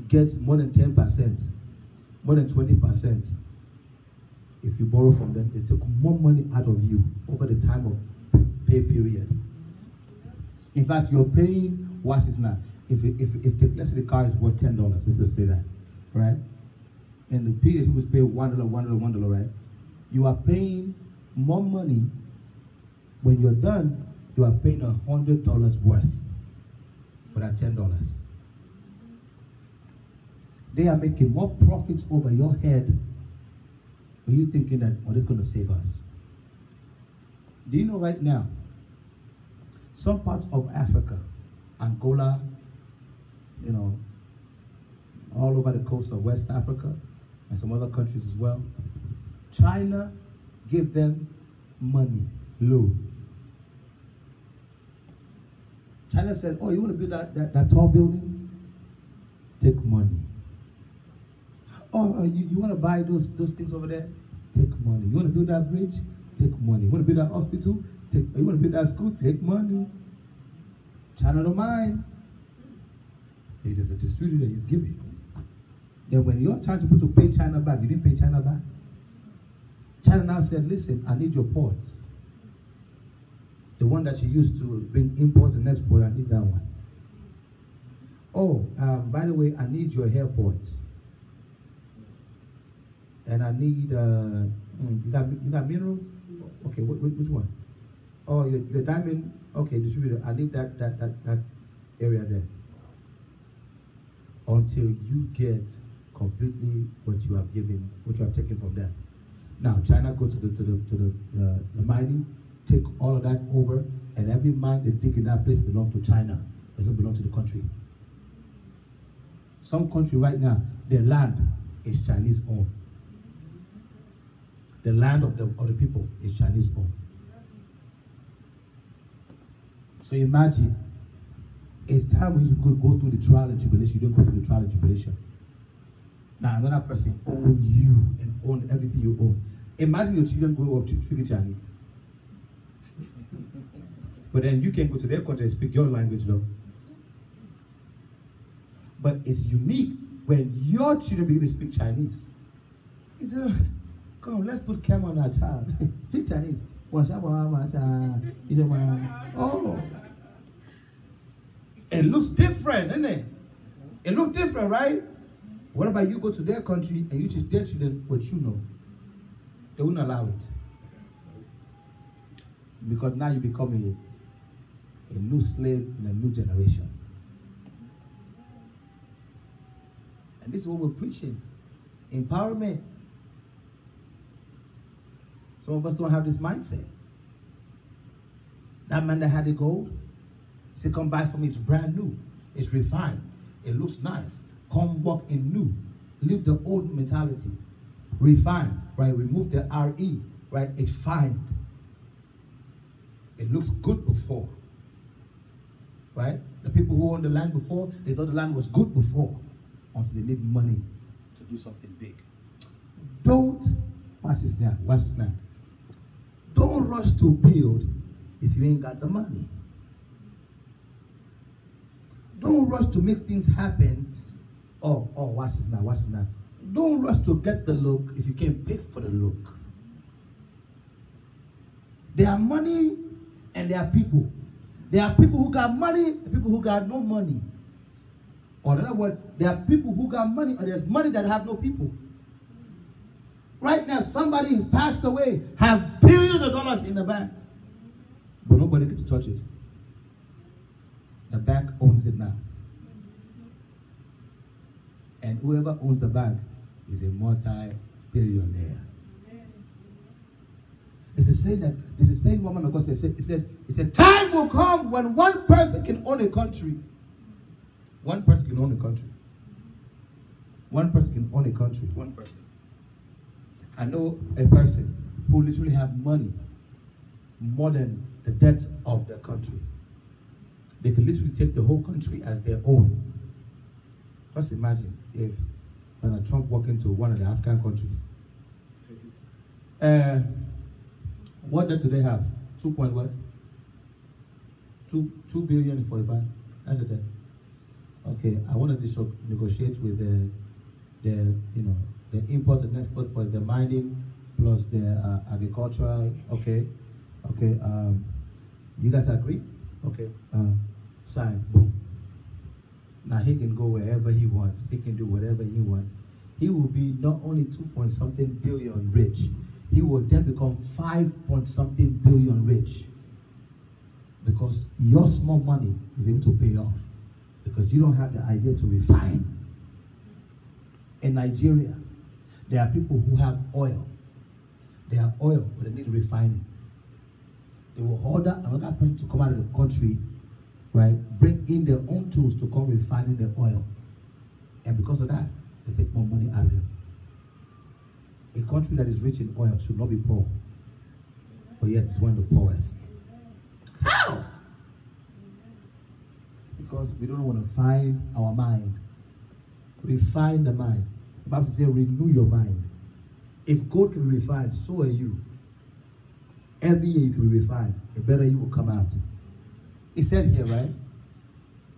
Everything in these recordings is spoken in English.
gets more than 10%, more than 20%. If you borrow from them, they take more money out of you over the time of pay period. In fact, you're paying, watch this now, let's say the car is worth $10, let's just say that, right? And the period he was paying $1, right? You are paying more money. When you're done, you are paying $100 worth for that $10. They are making more profits over your head. Are you thinking that, oh, this is going to save us? Do you know right now, some parts of Africa, Angola, you know, all over the coast of West Africa, and some other countries as well, China give them money, loan. China said, oh, you want to build that tall building? Take money. Oh, you want to buy those things over there? Take money. You want to build that bridge? Take money. You want to build that hospital? You want to build that school? Take money. China don't mind. It is a distributor he's giving. Then when your time to pay China back, you didn't pay China back. China now said, listen, I need your ports. The one that you used to bring import and export, I need that one. Oh, by the way, I need your airports. And I need, you got minerals? Okay, which one? Oh, your diamond, okay, distributor, I need that's area there. Until you get completely what you have given, what you have taken from them. Now, China goes to the mining, take all of that over, and every mine they dig in that place belongs to China. It doesn't belong to the country. Some country right now, their land is Chinese owned. The land of the people is Chinese owned. So imagine, it's time when you go through the trial and tribulation, you don't go through the trial and tribulation. Now another person own you and own everything you own. Imagine your children grow up to speaking Chinese. But then you can go to their country and speak your language though. But it's unique when your children begin to speak Chinese. He said, come, let's put Cam on our child. Speak Chinese. Oh. It looks different, doesn't it? It looks different, right? What about you go to their country and you teach their children what you know? They wouldn't allow it. Because now you become a new slave in a new generation. And this is what we're preaching. Empowerment. Some of us don't have this mindset. That man that had the gold, he said, come buy from me, it's brand new. It's refined. It looks nice. Come walk in new. Leave the old mentality. Refine, right? Remove the RE, right? It's fine. It looks good before, right? The people who owned the land before, they thought the land was good before, until they need money to do something big. Don't, watch this now, watch this now. Don't rush to build if you ain't got the money. Don't rush to make things happen. Oh, watch it now, watch it now. Don't rush to get the look if you can't pay for the look. There are money and there are people. There are people who got money and people who got no money. Or in other words, there are people who got money or there's money that have no people. Right now, somebody who's passed away have billions of dollars in the bank. But nobody gets to touch it. The bank owns it now. And whoever owns the bank is a multi-billionaire. It's the same woman of God said, time will come when one person can own a country. One person can own a country. One person can own a country. One person. I know a person who literally have money more than the debt of the country. They can literally take the whole country as their own. Just imagine if Donald Trump walked into one of the African countries. What debt do they have? 2 point what? 2 billion and 45. That's the debt. Okay, I want to negotiate with the import and export plus the mining plus the agricultural. Okay, okay. You guys agree? Okay. Sign. Boom. Now he can go wherever he wants. He can do whatever he wants. He will be not only 2 point something billion rich, he will then become 5 point something billion rich. Because your small money is able to pay off. Because you don't have the idea to refine. In Nigeria, there are people who have oil. They have oil, but they need refining. They will order another person to come out of the country, right? Bring in their own tools to come refining the oil. And because of that, they take more money out of them. A country that is rich in oil should not be poor, but yet it's one of the poorest. How? Because we don't want to find our mind. Refine the mind. The Bible says, renew your mind. If gold can be refined, so are you. Every year you can be refined, the better you will come out. It said here, right?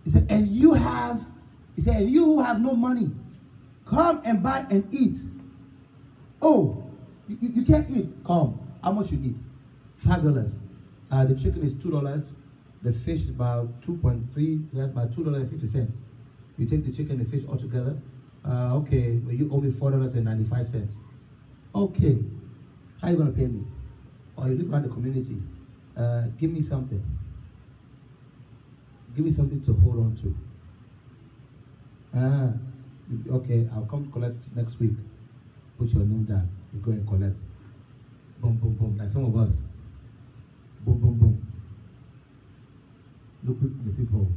It said, and you who have no money, come and buy and eat. Oh, you can't eat. Come. How much you need? $5. The chicken is $2. The fish is about 2.3. That's about $2.50. You take the chicken and the fish all together. Okay, well, you owe me $4.95. Okay, how are you gonna pay me? Or you live around the community. Give me something. Give me something to hold on to. Okay, I'll come to collect next week. Put your name down. You go and collect. Boom, boom, boom. Like some of us. Boom, boom, boom. Look at the people.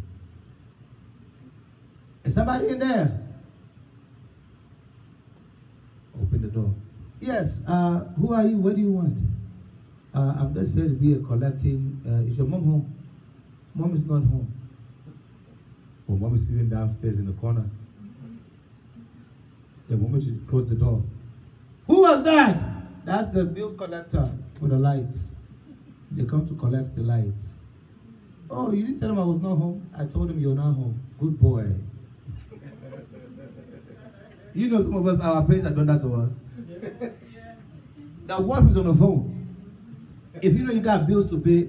Is somebody in there? Open the door. Yes. Who are you? What do you want? I'm just here to be a collecting. Is your mom home? Mom is not home. Well, mom is sitting downstairs in the corner. The moment you close the door. Who was that? That's the bill collector for the lights. They come to collect the lights. Oh, you didn't tell him I was not home? I told him you're not home. Good boy. You know some of us, our parents have done that to us. The wife is on the phone. If you know you got bills to pay,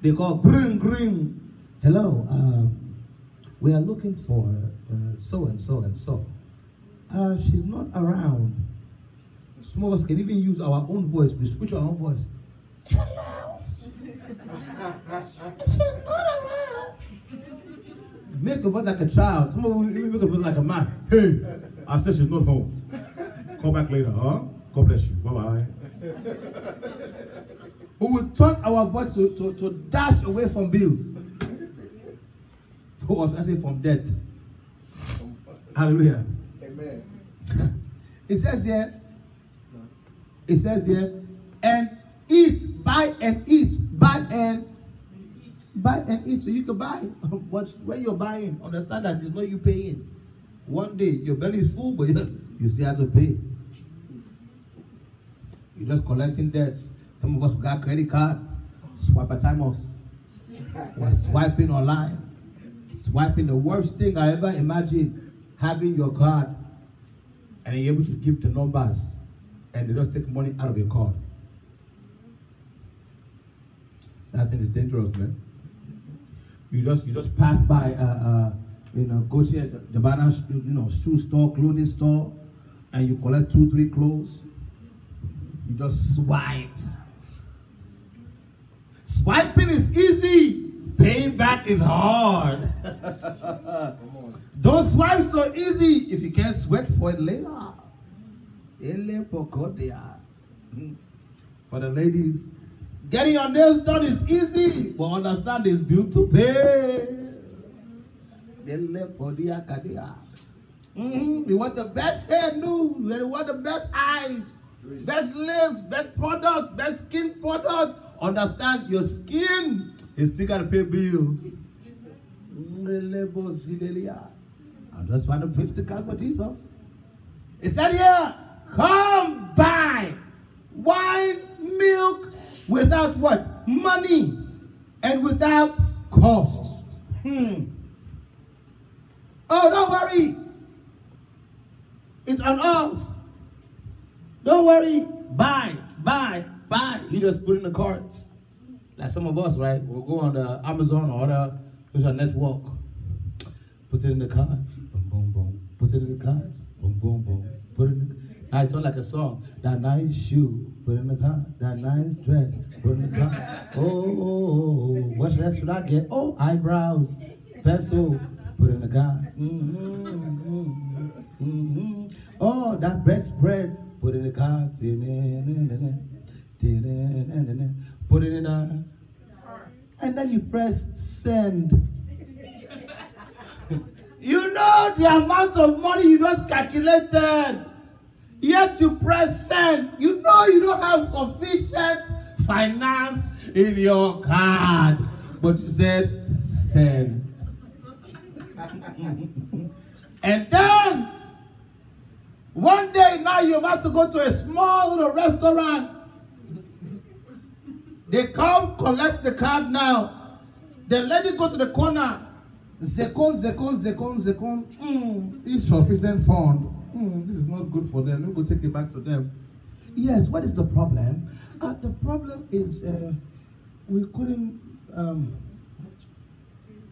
they call, gring, gring. Hello, we are looking for so and so and so. She's not around. Some of us can even use our own voice. We switch our own voice. Hello. She's not around. Make a voice like a child. Some of us even make a voice like a man. Hey, I said she's not home. Call back later, huh? God bless you. Bye-bye. We will turn our voice to dash away from bills. For us, I say from debt. Hallelujah. Amen. It says here, and eat, buy and eat, buy and eat. So you can buy. But when you're buying, understand that it's not you paying. One day your belly is full, but you still have to pay. You're just collecting debts. Some of us got credit card, swipe at timers. We're swiping online. Swiping, the worst thing I ever imagined, having your card and you're able to give the numbers and they just take money out of your card. That thing is dangerous, man. You just pass by go to the banana shoe store, clothing store, and you collect 2-3 clothes. You just swipe. Swiping is easy. Paying back is hard. Don't swipe so easy if you can't sweat for it later. For the ladies, getting your nails done is easy, but understand it's due to pay. We want the best hair, we want the best eyes, best lips, best product, best skin product. Understand your skin is still got to pay bills. I'm just trying to preach the gospel of Jesus. It said here, come buy wine, milk, without what? Money, and without cost. Oh, don't worry. It's on us. Don't worry. Buy. You just put in the carts. Like some of us, right? We'll go on the Amazon or other social network. Put it in the carts. Boom, boom, boom. Put it in the carts. Boom, boom, boom. Put it in the... Now it's not like a song. That nice shoe, put it in the car. That nice dress, put it in the car. Oh, what should I get? Oh, eyebrows, pencil, put it in the car. Oh, that bedspread, put it in the car. Put it in a... And then you press send. You know the amount of money you just calculated. Yet you press send. You know you don't have sufficient finance in your card. But you said send. And then, one day now you're about to go to a small little restaurant. They come collect the card now. They let it go to the corner. Zekon. Insufficient fund. This is not good for them. Let me go take it back to them. Yes, what is the problem? The problem is we couldn't.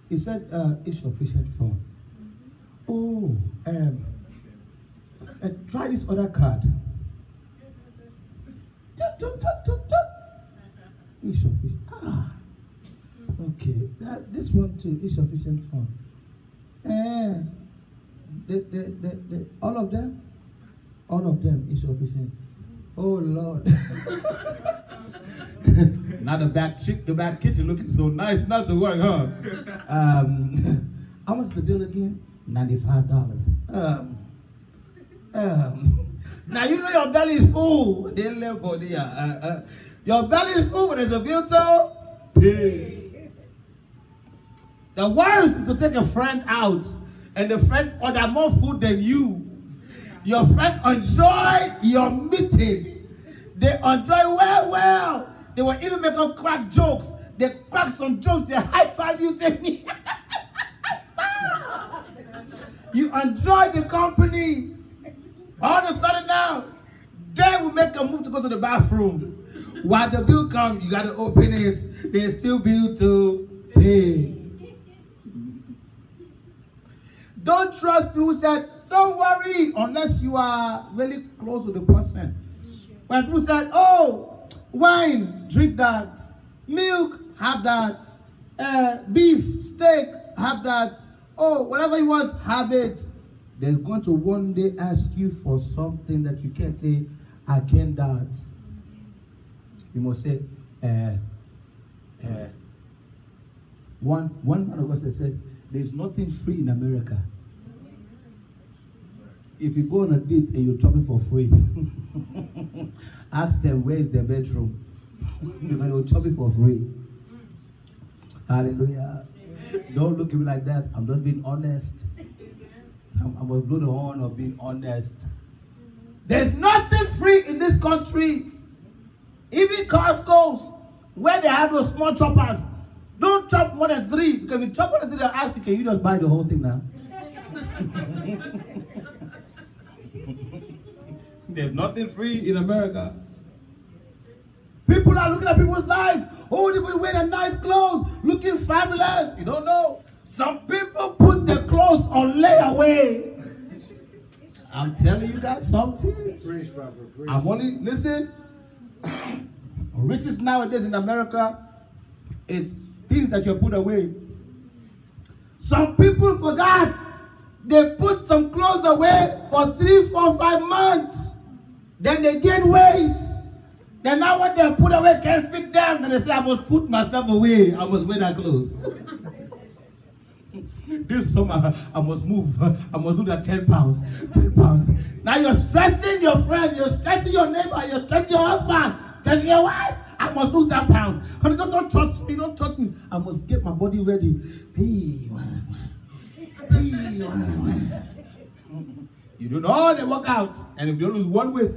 He said insufficient fund. Oh, try this other card. Insufficient. Okay, this one too. Insufficient fund. All of them insufficient. Oh Lord. Now the back kitchen looking so nice not to work, huh? How much is the bill again? $95. Now you know your belly is full. Your belly is full, but there's a bill to pay. The worst is to take a friend out and the friend order more food than you. Your friend enjoy your meeting. They enjoy well. They will even make up crack jokes. They crack some jokes. They high five you. Say, you enjoy the company. All of a sudden now, they will make a move to go to the bathroom. While the bill comes, you got to open it. There's still bill to pay. Don't trust people who said, don't worry, unless you are really close to the person. When people said, oh, wine, drink that. Milk, have that. Beef, steak, have that. Oh, whatever you want, have it. They're going to one day ask you for something that you can't say, I can't that. You must say, one man of us said, there's nothing free in America. If you go on a date and you're shopping for free, ask them where's their bedroom. You're going to shop it for free. Hallelujah. Don't look at me like that. I'm just being honest. I must blow the horn of being honest. There's nothing free in this country. Even Costco's, where they have those small choppers, don't chop more than 3. Because if you chop more than 3, they'll ask you, can you just buy the whole thing now? There's nothing free in America. People are looking at people's lives. Oh, they will wear nice clothes, looking fabulous. You don't know. Some people put their clothes on layaway. I'm telling you guys something. Preach, Papa, preach. I'm only, listen, riches nowadays in America, it's things that you put away. Some people forgot. They put some clothes away for 3, 4, 5 months. Then they gain weight. Then now what they put away can't fit them. Then they say, I must put myself away. I must wear that clothes. This summer, I must move. I must do that 10 pounds. 10 pounds. Now you're stressing your friend. You're stressing your neighbor. You're stressing your husband. Stressing your wife. I must lose that pounds. Honey, don't touch me. Don't touch me. I must get my body ready. Hey, you do all the workouts, and if you don't lose one weight,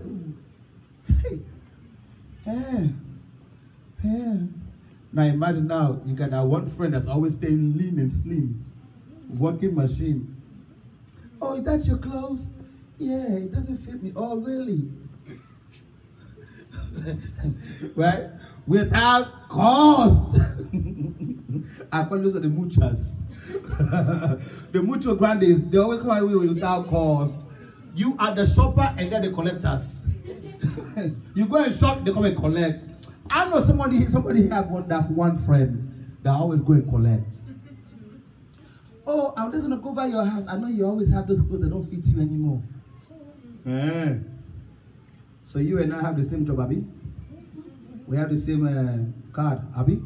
now imagine now you got that one friend that's always staying lean and slim, working machine. Oh, is that your clothes? Yeah, it doesn't fit me. Oh, really? Right? Without cost. I call those are the muchas. The mutual grandes, they always come away without cost. You are the shopper and then the collectors. You go and shop, they come and collect. I know somebody had one friend that always go and collect. Oh, I'm just gonna go by your house. I know you always have those clothes that don't fit you anymore. So you and I have the same job, Abby? We have the same card, Abby?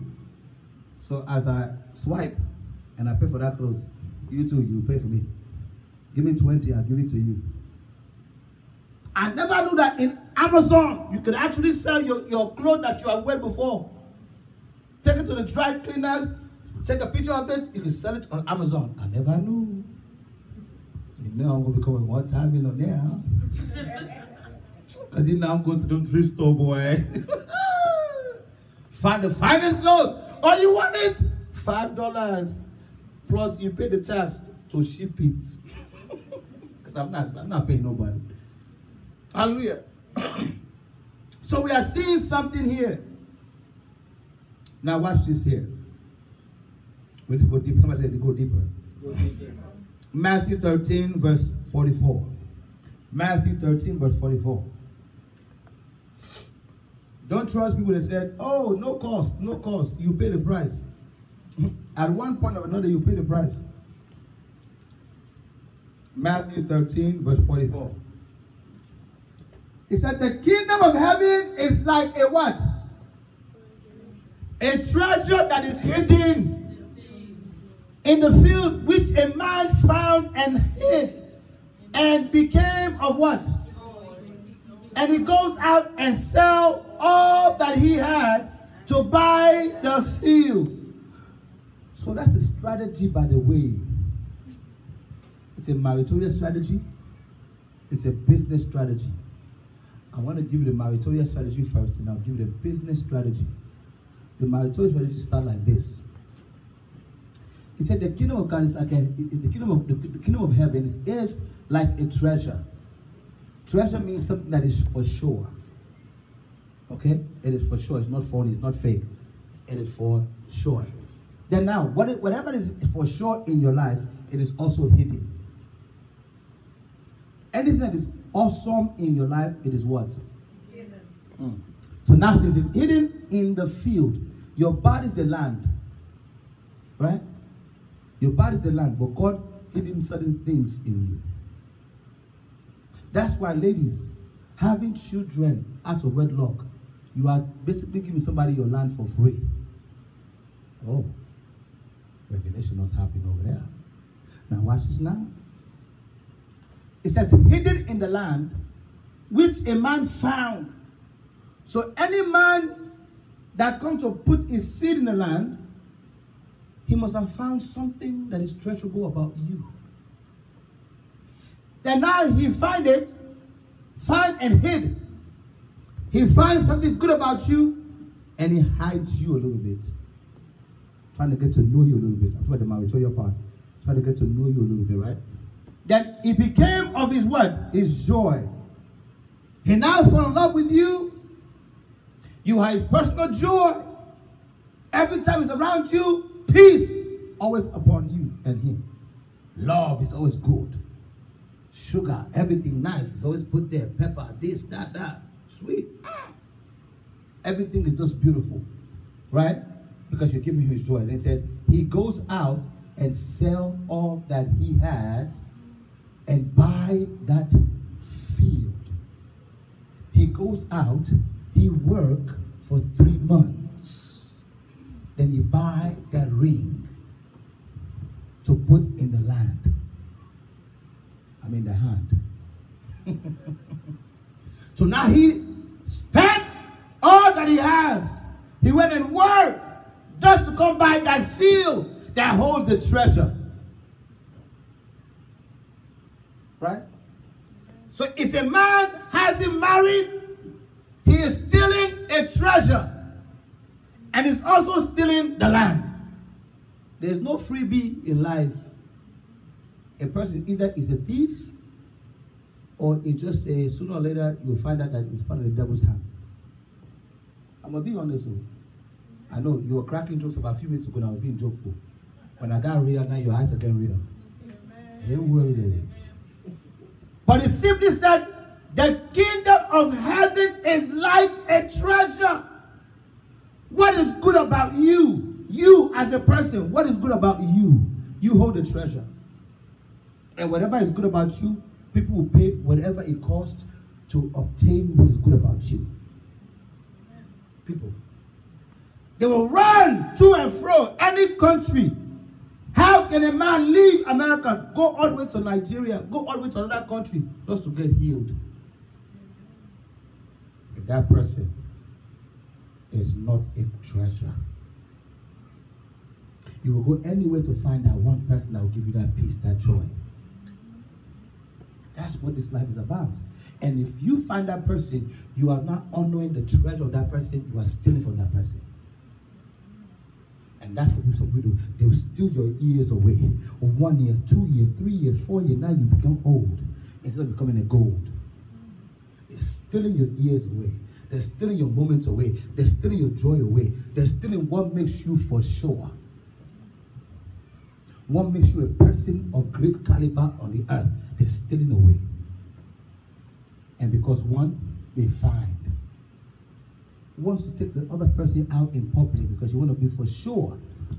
So as I swipe and I pay for that clothes, you too, you pay for me. Give me 20, I'll give it to you. I never knew that in Amazon, you could actually sell your clothes that you have wear before. Take it to the dry cleaners, take a picture of it, you can sell it on Amazon. I never knew. You know I'm going to become a one-time millionaire. Because you know I'm going to the thrift store, boy. Find the finest clothes. Oh, you want it? $5. Plus you pay the tax to ship it. Because I'm not paying nobody. Hallelujah. So we are seeing something here. Now watch this here. We need to go deeper. Somebody said to go deeper. Go deeper. Matthew 13, verse 44. Matthew 13, verse 44. Don't trust people that said, oh, no cost, no cost. You pay the price. At one point or another, you pay the price. Matthew 13, verse 44. It said, the kingdom of heaven is like a what? A treasure that is hidden in the field, which a man found and hid, and became of what? And he goes out and sells all that he had to buy the field. So that's a strategy, by the way. It's a marital strategy. It's a business strategy. I want to give you the marital strategy first, and I'll give you the business strategy. The marital strategy starts like this. He said the kingdom of God is like the kingdom of heaven is like a treasure. Treasure means something that is for sure. Okay? It is for sure. It's not phony. It's not fake. It is for sure. Then now, whatever is for sure in your life, it is also hidden. Anything that is awesome in your life, it is what? Hidden. So now, since it's hidden in the field, your body is the land. Right? Your body is the land, but God hidden certain things in you. That's why, ladies, having children out of wedlock, you are basically giving somebody your land for free. Oh, revelation was happening over there. Now watch this now. It says, hidden in the land, which a man found. So any man that comes to put his seed in the land, he must have found something that is treasurable about you. Then now he find and hid. He finds something good about you, and he hides you a little bit. Trying to get to know you a little bit. I'm talking about the marital part. Trying to get to know you a little bit, right? Then it became of his what? His joy. He now fell in love with you. You have his personal joy. Every time he's around you, peace always upon you and him. Love is always good. Sugar, everything nice is always put there. Pepper, this, that. Sweet. Everything is just beautiful. Right? Because you're giving him his joy. And he said, he goes out and sell all that he has and buy that field. He goes out, he work for 3 months. Then he buy that ring to put in the land. I mean the hand. So now he spent all that he has. He went and worked just to come by that field that holds the treasure. Right? So if a man hasn't married, he is stealing a treasure. And is also stealing the land. There's no freebie in life. a person either is a thief or it just a sooner or later you'll find out that it's part of the devil's hand. I'm gonna be honest with you. I know you were cracking jokes about a few minutes ago and I was being jokeful. When I got real, now your eyes are getting real. But it simply said, the kingdom of heaven is like a treasure. What is good about you? You as a person, what is good about you? You hold the treasure. And whatever is good about you, people will pay whatever it costs to obtain what is good about you. People. They will run to and fro any country. How can a man leave America, go all the way to Nigeria, go all the way to another country just to get healed? If that person is not a treasure, you will go anywhere to find that one person that will give you that peace, that joy. That's what this life is about. And if you find that person, you are not honoring the treasure of that person, you are stealing from that person. And that's what some people do. They will steal your years away. 1 year, 2 years, 3 years, 4 years. Now you become old instead of becoming a gold. They're stealing your years away. They're stealing your moments away. They're stealing your joy away. They're stealing what makes you for sure. What makes you a person of great caliber on the earth. They're stealing away. And because one, they find. Wants to take the other person out in public because you want to be for sure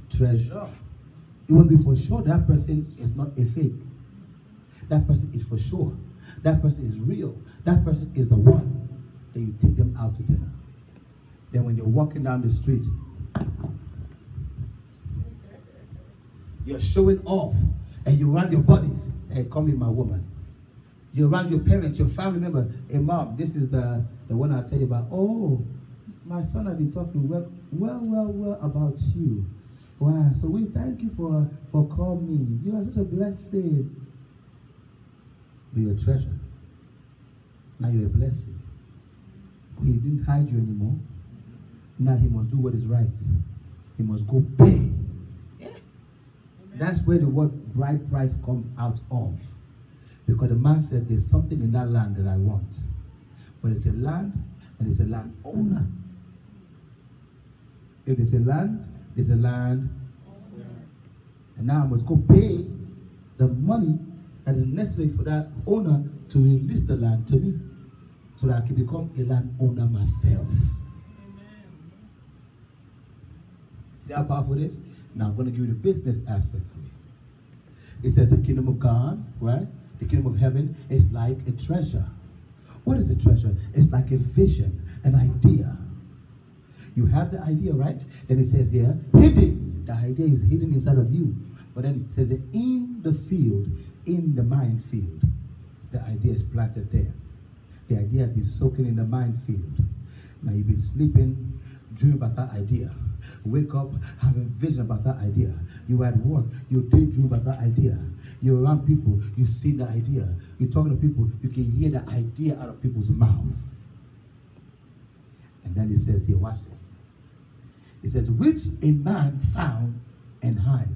treasure. You want to be for sure that person is not a fake. That person is for sure. That person is real. That person is the one. Then you take them out to dinner. Then when you're walking down the street, you're showing off and you run your buddies. Hey, come in, my woman. You around your parents, your family member. Hey, mom, this is the one I'll tell you about. Oh, my son has been talking well about you. Wow, so we thank you for calling me. You are such a blessing. Be a treasure. Now you're a blessing. He didn't hide you anymore. Now he must do what is right. He must go pay. Yeah. That's where the word bride price comes out of. Because the man said, there's something in that land that I want. But it's a land, and it's a land owner. If it's a land, it's a land owner. And now I must go pay the money that is necessary for that owner to release the land to me, so that I can become a land owner myself. Amen. See how powerful it is? Now I'm going to give you the business aspects of it. It says the kingdom of God, right? The kingdom of heaven is like a treasure. What is a treasure? It's like a vision, an idea. You have the idea, right? Then it says here, hidden. The idea is hidden inside of you. But then it says that in the field, in the minefield, the idea is planted there. The idea has been soaking in the minefield. Now you've been sleeping, dreaming about that idea. Wake up, having vision about that idea. You at work, you daydream about that idea. You're around people, you see the idea. You're talking to people, you can hear the idea out of people's mouth. And then it says here, watch this. It says, which a man found and hide.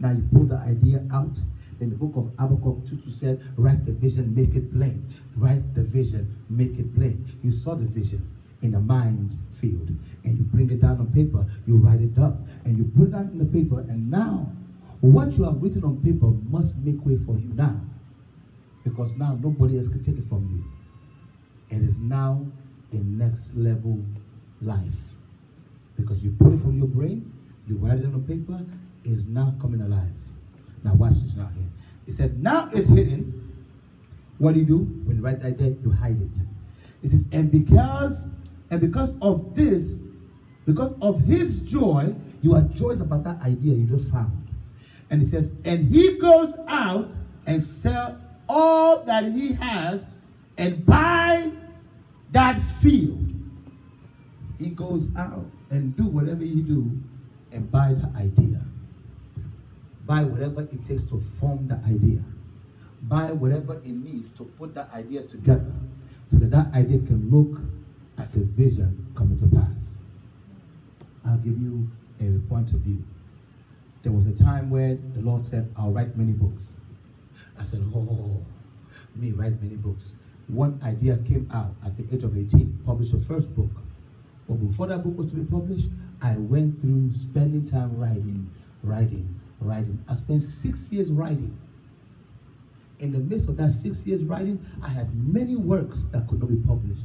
Now you pull the idea out. In the book of Habakkuk 2:2 said, write the vision, make it plain. Write the vision, make it plain. You saw the vision in the mind's field, and you bring it down on paper, you write it up, and you put it down in the paper, and now, what you have written on paper must make way for you now, because now nobody else can take it from you. It is now a next level life, because you put it from your brain, you write it on paper, it is now coming alive. Now watch this now here. It said, now it's hidden. What do? When you write that there, you hide it. It says, and because of this, because of his joy, you are joyous about that idea you just found. And it says, and he goes out and sell all that he has and buy that field. He goes out and do whatever he do and buy the idea. Buy whatever it takes to form the idea. Buy whatever it needs to put that idea together so that that idea can look as a vision coming to pass. I'll give you a point of view. There was a time where the Lord said, I'll write many books. I said, oh, me write many books. One idea came out at the age of 18, published the first book. But before that book was to be published, I went through spending time writing. I spent 6 years writing. In the midst of that 6 years writing, I had many works that could not be published.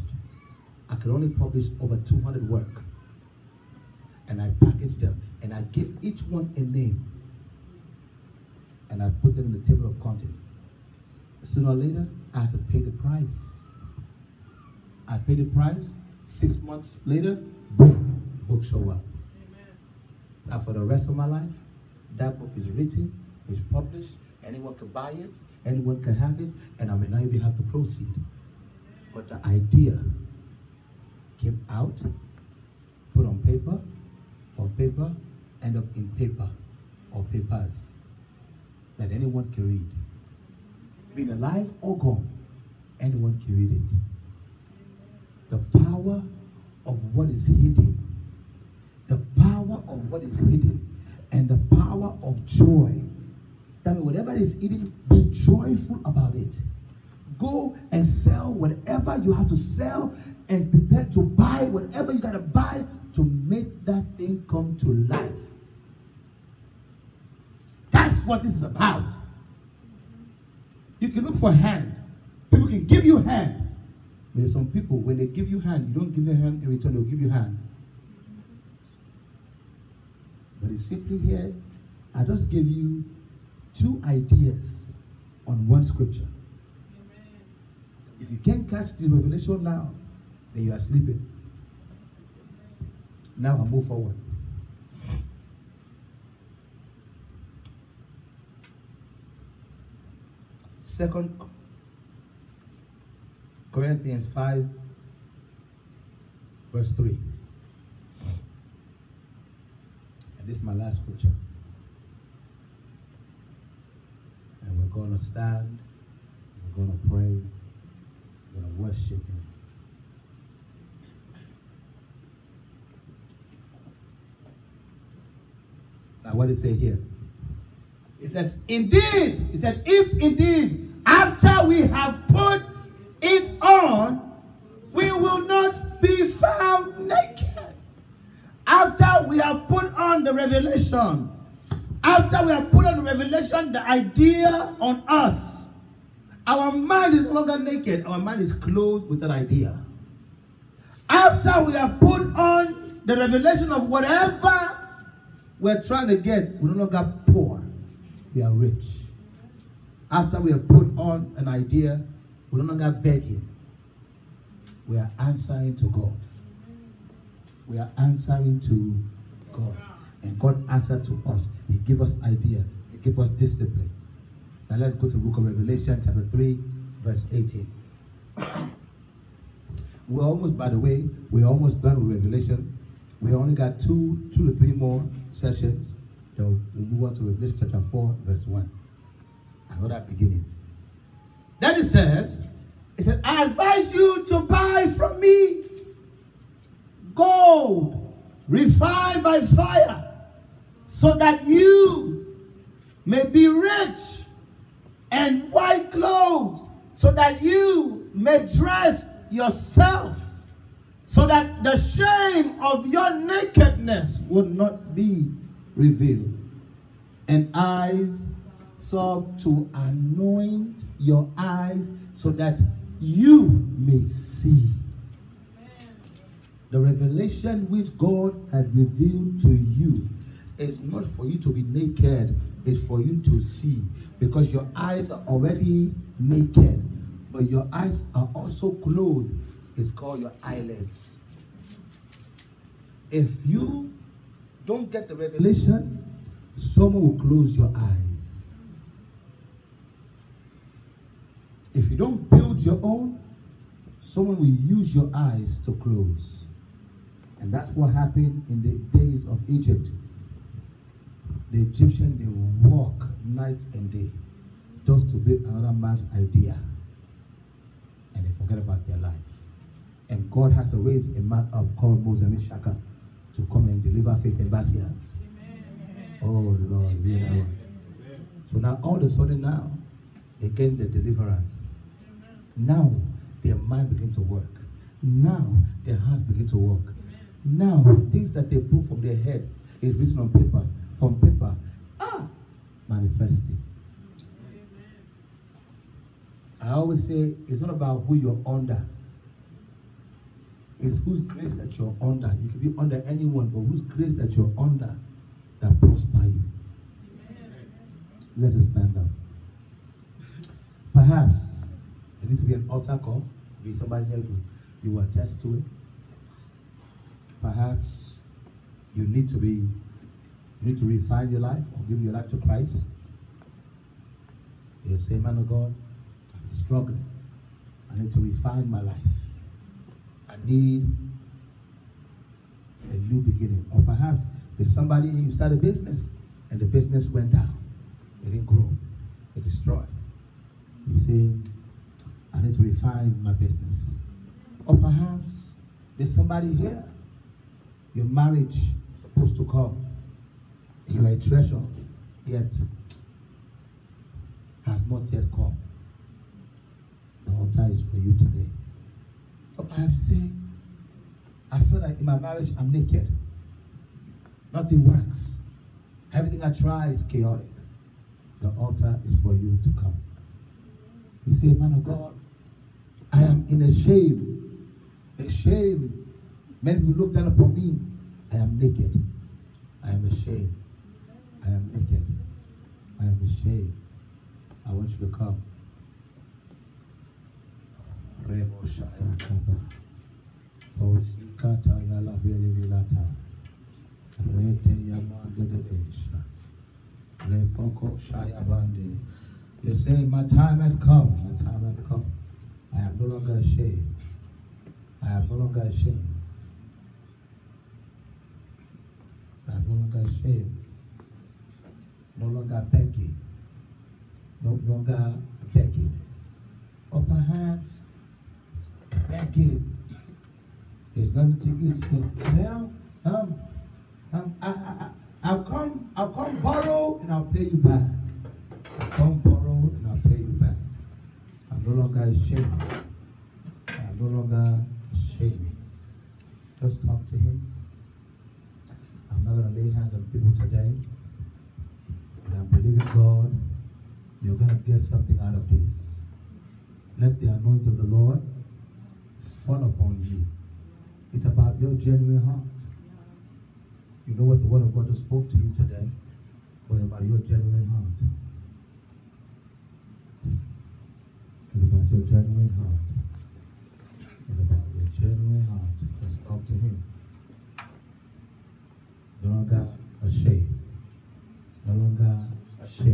I could only publish over 200 work. And I packaged them, and I gave each one a name. And I put them in the table of contents. Sooner or later, I had to pay the price. I paid the price. 6 months later, boom, book show up. Amen. Now for the rest of my life, that book is written, it's published, anyone can buy it, anyone can have it, and I may not even have the proceed. But the idea came out, put on paper, from paper, end up in paper or papers that anyone can read. Being alive or gone, anyone can read it. The power of what is hidden. The power of what is hidden. And the power of joy. That means whatever is hidden, be joyful about it. Go and sell whatever you have to sell and prepare to buy whatever you got to buy to make that thing come to life. That's what this is about. You can look for hand. People can give you hand. There's some people, when they give you hand, you don't give them hand in return, they'll give you hand. But it's simply here, I just gave you 2 ideas on one scripture. Amen. If you can't catch the revelation now, then you are sleeping. Now I move forward. Second Corinthians 5, verse 3. And this is my last scripture. And we're going to stand, we're going to pray, we're going to worship Him. Now what does it say here? It says, indeed, it said, if indeed, after we have put it on, we will not be found naked. After we have put on the revelation, after we have put on the revelation, the idea on us, our mind is no longer naked, our mind is clothed with that idea. After we have put on the revelation of whatever we're trying to get, we're no longer poor, we are rich. After we have put on an idea, we're no longer begging. We are answering to God. We are answering to God. And God answered to us. He gave us idea. He gave us discipline. Now let's go to the book of Revelation, chapter 3, verse 18. We're almost, by the way, we're almost done with Revelation. We only got two to three more sessions. Then we'll move on to Revelation chapter 4, verse 1. Another beginning. Then it says, I advise you to buy from me gold refined by fire, so that you may be rich, and white clothes, so that you may dress yourself, so that the shame of your nakedness will not be revealed, and eyes so to anoint your eyes, so that you may see. The revelation which God has revealed to you is not for you to be naked, it's for you to see. Because your eyes are already naked, but your eyes are also clothed. It's called your eyelids. If you don't get the revelation, someone will close your eyes. If you don't build your own, someone will use your eyes to close. And that's what happened in the days of Egypt. The Egyptians, they walk night and day just to build another man's idea. And they forget about their life. And God has to raise a man up called Moses Shaka to come and deliver faith embassies. Oh Lord, we are. So now all of a sudden now, they gain the deliverance. Now their mind begin to work. Now their hearts begin to work. Now things that they put from their head is written on paper. From paper, manifesting. I always say it's not about who you're under. It's whose grace that you're under. You can be under anyone, but whose grace that you're under that prosper you. Let us stand up. Perhaps there needs to be an altar call. Be somebody else you will attest to it. Perhaps you need to refine your life or give your life to Christ. You say, man of God, I'm struggling. I need to refine my life. I need a new beginning. Or perhaps there's somebody, you start a business and the business went down. It didn't grow. It destroyed. You say, I need to refine my business. Or perhaps there's somebody here. Your marriage is supposed to come. You are a treasure, yet has not yet come. The altar is for you today. Or perhaps you say, I feel like in my marriage I'm naked. Nothing works. Everything I try is chaotic. The altar is for you to come. You say, man of God, I am in a shame. A shame. Many people look down upon me. I am naked. I am ashamed. I am naked. I am ashamed. I want you to come. Remo Shaya Kaba. Osikata Yala Vilata. Rete Yamanda Desha. Lepoko Shaya Bandi. You say, my time has come. My time has come. I am no longer ashamed. I am no longer ashamed. I am no longer ashamed. No longer begging. No longer begging. Or perhaps begging. There's nothing to eat. So, well, I'll come borrow and I'll pay you back. I'll come borrow and I'll pay you back. I'm no longer ashamed. I'm no longer ashamed. Just talk to him. I'm not going to lay hands on people today. But I'm believing God, you're going to get something out of this. Let the anointing of the Lord fall upon you. It's about your genuine heart. You know what the word of God just spoke to you today? But about your genuine heart. It's about your genuine heart. It's about your genuine heart. Just talk to him. No longer ashamed. No longer ashamed.